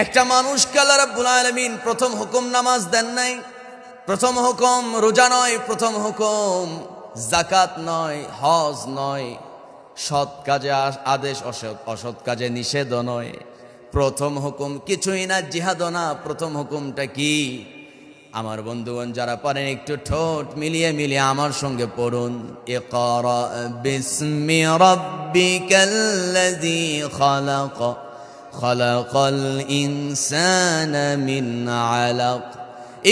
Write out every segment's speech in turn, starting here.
একটা মানুষকে আল্লাহ রাব্বুল আলামিন প্রথম হুকুম নামাজ দেন নাই, প্রথম হুকুম রোজা নয়, প্রথম হুকুম যাকাত নয়, হজ নয়, সৎ কাজে আদেশ, অসৎ কাজে নিষেধ নয়। প্রথম হুকুম কিছুই না, জিহাদ না। প্রথম হুকুমটা কি? আমার বন্ধুগণ যারা পারেন একটু ঠোঁট মিলিয়ে মিলিয়ে আমার সঙ্গে পড়ুন, ইকরা বিসমি রাব্বিকাল্লাযী খালাক, খালাকাল ইনসানা মিন আলাক,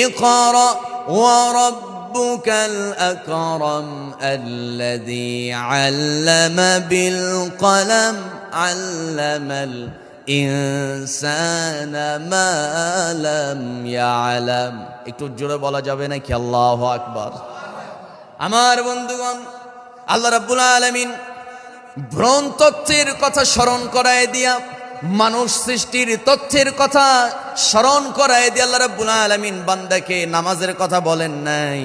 ইকরা ওয়া রাব্বুকাল আকরাম আল্লাযী আল্লামা বিল কলম, আল্লামাল ইনসানা মা লাম ইয়ালাম। একটু জোরে বলা যাবে নাকি আল্লাহু আকবার? আমার বন্ধুগণ, আল্লাহ রাব্বুল আলামিন ভ্রণ তথ্যের কথা স্মরণ করায় দিয়া, মানুষ সৃষ্টির তথ্যের কথা স্মরণ করায় দিয়া আল্লাহ রাব্বুল আলামিন বান্দাকে নামাজের কথা বলেন নাই।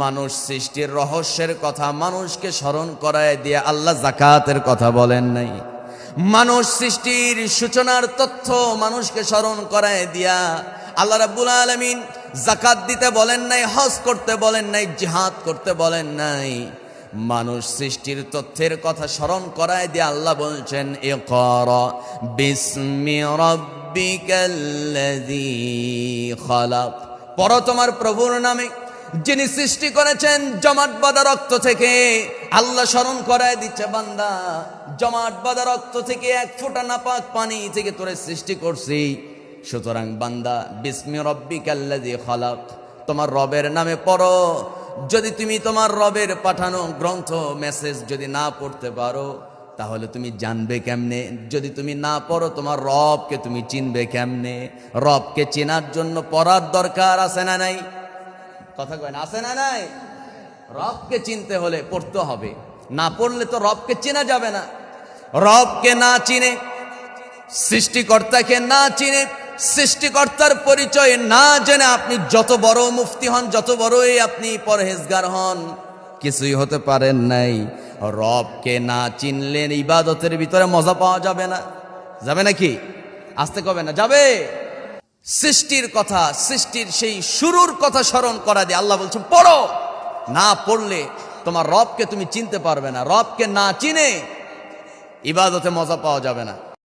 মানুষ সৃষ্টির রহস্যের কথা মানুষকে স্মরণ করায় দিয়া আল্লাহ যাকাতের কথা বলেন নাই। মানুষ সৃষ্টির সূচনার তথ্য মানুষকে স্মরণ করায় দিয়া আল্লাহ রাব্বুল আলামিন যাকাত দিতে বলেন নাই, হজ করতে বলেন নাই, জিহাদ করতে বলেন নাই। মানুষ সৃষ্টির তথ্যের কথা স্মরণ করায় দিয়ে আল্লাহ বলছেন, ইকরা বিসমি রাব্বিকাল্লাযী খালাক, পড়ো তোমার প্রভুর নামে যিনি সৃষ্টি করেছেন জমাট বাঁধা রক্ত থেকে। আল্লাহ স্মরণ করায় দিচ্ছে, বান্দা জমাট বাঁধা রক্ত থেকে এক ফোঁটা নাপাক পানি থেকে তোরে সৃষ্টি করছি। সুতরাং বান্দা বিসমি রাব্বিকাল্লাযী খালাক, তোমার রবের নামে পড়ো। যদি তুমি তোমার রবের পাঠানো গ্রন্থ মেসেজ যদি না পড়তে পারো তাহলে তুমি জানবে কেমনে? যদি তুমি না পড়ো তোমার রবকে তুমি চিনবে কেমনে? রবকে চেনার জন্য পড়ার দরকার আছে না নাই? কথা কয় না, আছে না নাই? রবকে চিনতে হলে পড়তে হবে, না পড়লে তো রবকে চেনা যাবে না। রবকে না চিনে, সৃষ্টিকর্তাকে না চিনে, সৃষ্টিকর্তার পরিচয় না জেনে আপনি যত বড় মুফতি হন, যত বড়ই আপনি পরহেজগার হন, কিছুই হতে পারেন নাই। রবকে না চিনলেন ইবাদতের ভিতরে মজা পাওয়া যাবে না। যাবে নাকি? আসতে কবে না যাবে? সৃষ্টির কথা, সৃষ্টির সেই শুরুর কথা স্মরণ করা দিয়ে আল্লাহ বলছেন পড়ো। না পড়লে তোমার রবকে তুমি চিনতে পারবে না। রবকে না চিনে ইবাদতে মজা পাওয়া যাবে না।